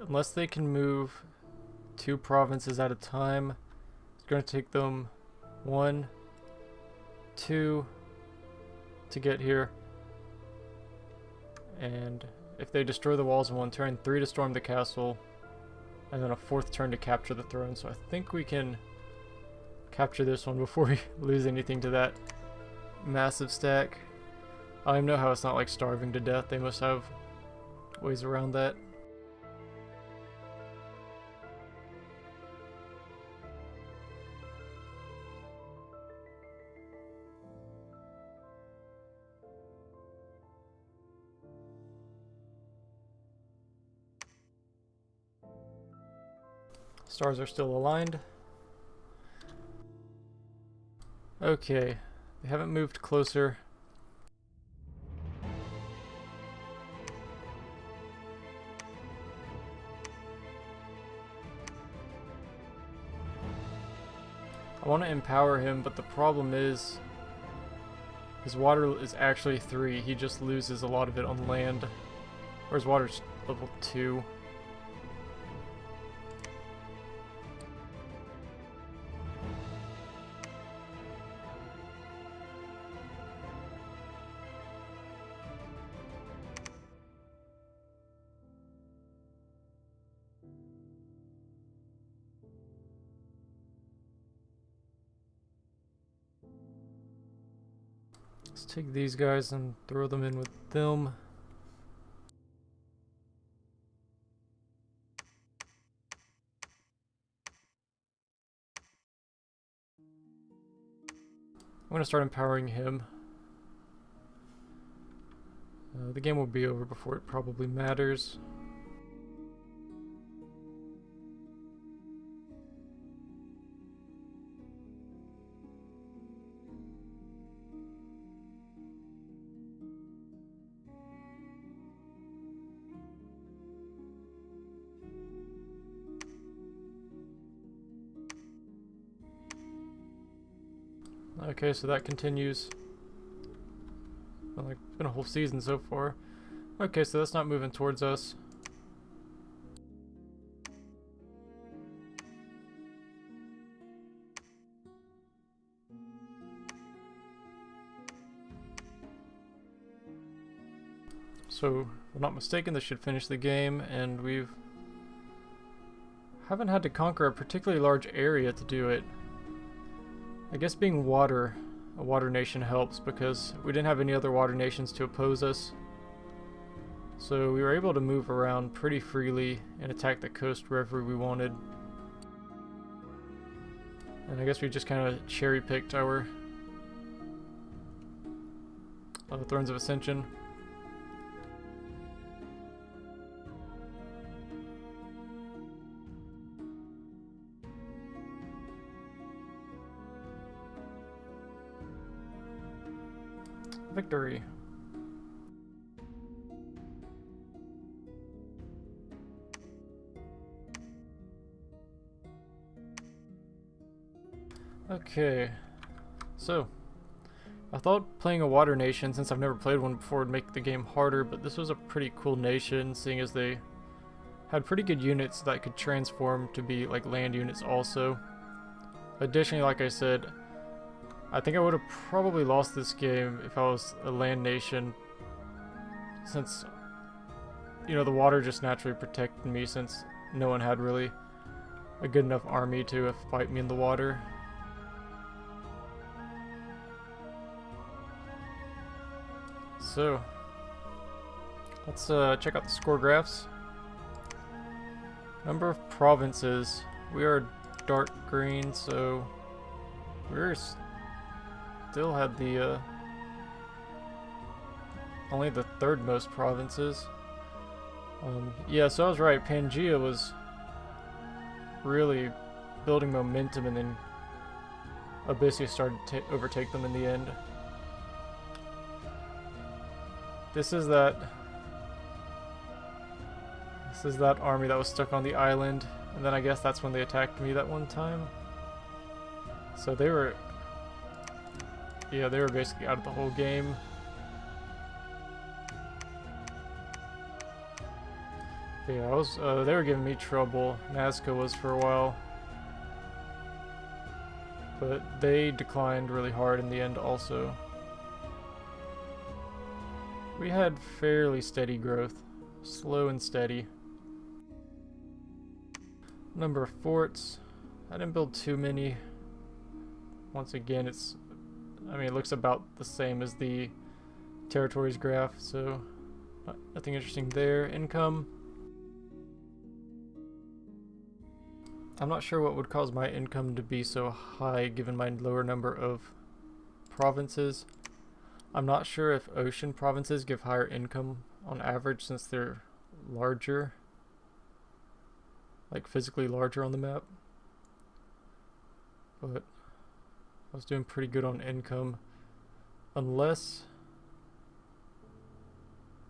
Unless they can move 2 provinces at a time, it's going to take them 1, 2 to get here. And if they destroy the walls in 1 turn, 3 to storm the castle, and then a 4th turn to capture the throne. So I think we can capture this one before we lose anything to that massive stack. I don't even know how it's not like starving to death. They must have ways around that. Stars are still aligned. Okay, they haven't moved closer. I want to empower him, but the problem is his water is actually 3. He just loses a lot of it on land. Or his water's level 2. Let's take these guys and throw them in with them. I'm going to start empowering him. The game will be over before it probably matters. Okay, so that continues. Well, like, it's been a whole season so far. Okay, so that's not moving towards us. So, if I'm not mistaken, this should finish the game, and haven't had to conquer a particularly large area to do it. I guess being a water nation helps because we didn't have any other water nations to oppose us. So we were able to move around pretty freely and attack the coast wherever we wanted. And I guess we just kind of cherry-picked our Thrones of Ascension. Victory. Okay, so I thought playing a water nation, since I've never played one before, would make the game harder, but this was a pretty cool nation, seeing as they had pretty good units that could transform to be like land units also. Additionally, like I said, I think I would have probably lost this game if I was a land nation, since, you know, the water just naturally protected me, since no one had really a good enough army to fight me in the water. So, let's check out the score graphs. Number of provinces. We are dark green, so we're still had the only the 3rd most provinces. Yeah, so I was right. Pangaea was really building momentum, and then Abyssius started to overtake them in the end. This is that army that was stuck on the island, and then I guess that's when they attacked me that one time. So they were basically out of the whole game. Yeah, they were giving me trouble. Nazca was for a while. But they declined really hard in the end also. We had fairly steady growth. Slow and steady. Number of forts. I didn't build too many. once again, I mean, it looks about the same as the territories graph, so nothing interesting there. Income. I'm not sure what would cause my income to be so high given my lower number of provinces. I'm not sure if ocean provinces give higher income on average since they're larger, like physically larger on the map. But I was doing pretty good on income, unless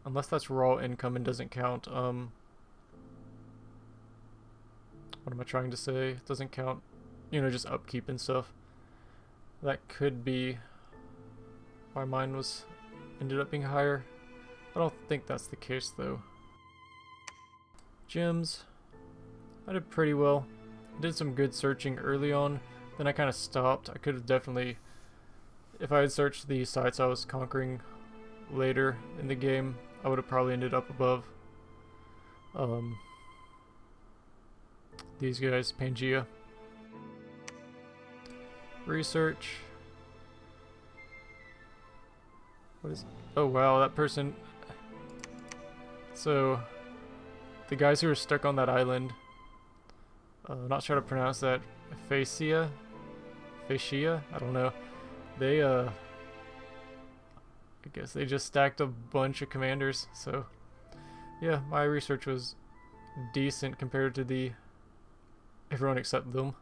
that's raw income and doesn't count. What am I trying to say? It doesn't count, you know, just upkeep and stuff. That could be why mine ended up being higher. I don't think that's the case though. Gems. I did pretty well. I did some good searching early on, then I kind of stopped. I could have definitely, if I had searched the sites I was conquering later in the game, I would have probably ended up above these guys, Pangea. Research. What is? Oh wow, that person. So, the guys who are stuck on that island. Not sure how to pronounce that. Phasia. I don't know. They I guess they just stacked a bunch of commanders. So, yeah, my research was decent compared to everyone except them.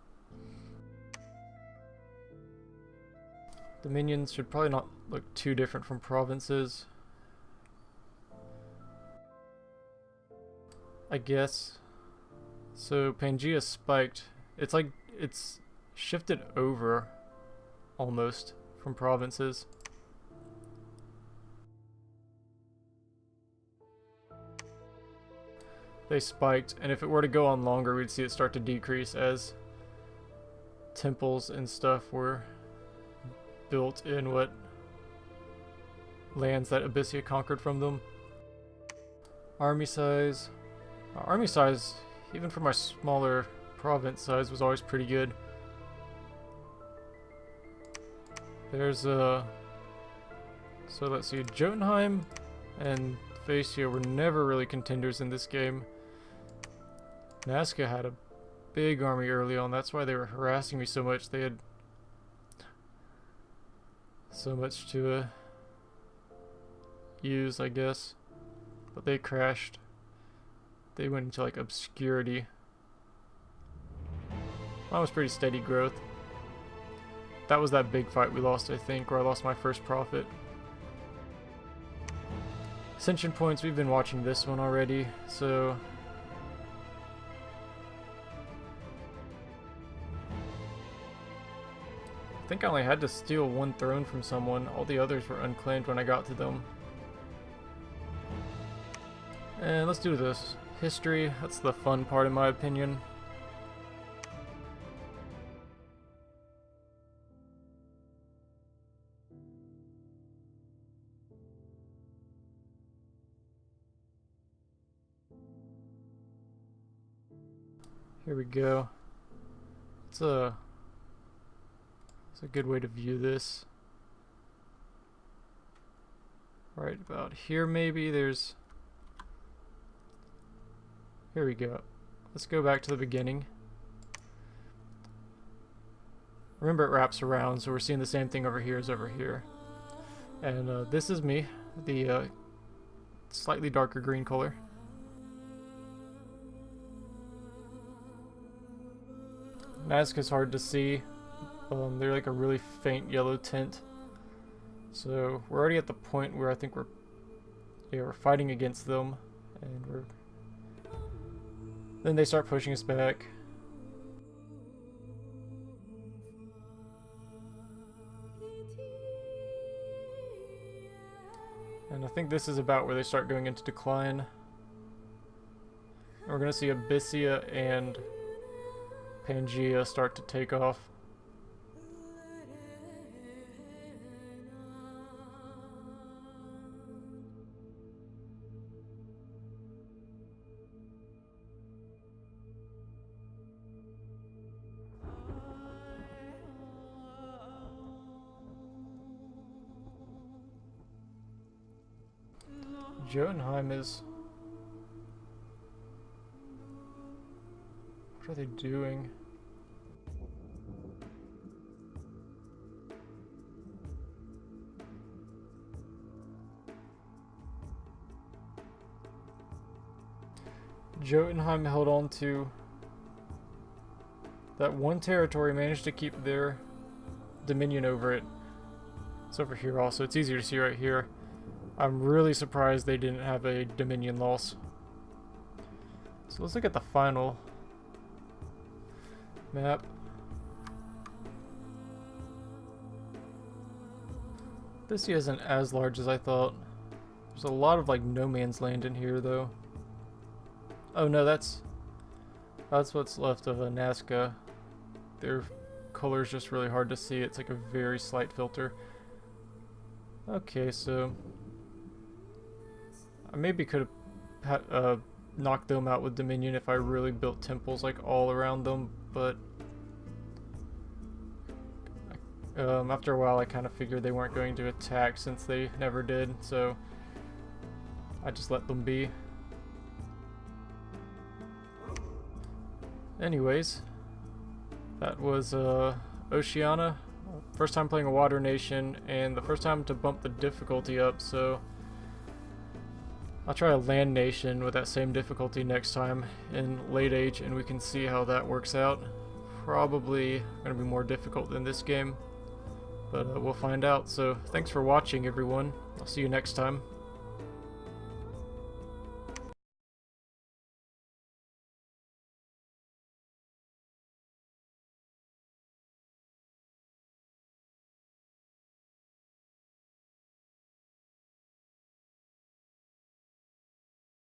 Dominions should probably not look too different from provinces, I guess. So Pangea spiked. It's like it's shifted over almost from provinces. They spiked, and if it were to go on longer, we'd see it start to decrease as temples and stuff were built in what lands that Abyssia conquered from them. Army size. Army size, even for my smaller province size, was always pretty good. There's so let's see, Jotunheim and Phasia were never really contenders in this game. Nazca had a big army early on, that's why they were harassing me so much. They had so much to use, I guess. But they crashed. They went into like obscurity. Mine was pretty steady growth. That was that big fight we lost, I think, where I lost my first prophet. Ascension points, we've been watching this one already, so I think I only had to steal one throne from someone. All the others were unclaimed when I got to them. And let's do this. History, that's the fun part in my opinion. Here we go. It's a good way to view this. Right about here maybe there's... Here we go. Let's go back to the beginning. Remember, it wraps around, so we're seeing the same thing over here as over here. And this is me, the slightly darker green color. Nazca's hard to see. They're like a really faint yellow tint. So we're already at the point where I think we're fighting against them, and then they start pushing us back. And I think this is about where they start going into decline. And we're going to see Abyssia and Pangea start to take off. Jotunheim is... What are they doing? Jotunheim held on to that one territory, managed to keep their dominion over it. It's over here also. It's easier to see right here. I'm really surprised they didn't have a dominion loss. So let's look at the final map. This isn't as large as I thought. There's a lot of like no man's land in here though. Oh no, that's what's left of a Nazca. Their color's just really hard to see. It's like a very slight filter. Okay, so I maybe could have knocked them out with Dominion if I really built temples like all around them, but after a while I kind of figured they weren't going to attack since they never did, so I just let them be. Anyways, that was Oceania. First time playing a water nation and the first time to bump the difficulty up, so I'll try a land nation with that same difficulty next time in late age and we can see how that works out. Probably going to be more difficult than this game, but we'll find out. So thanks for watching everyone. I'll see you next time.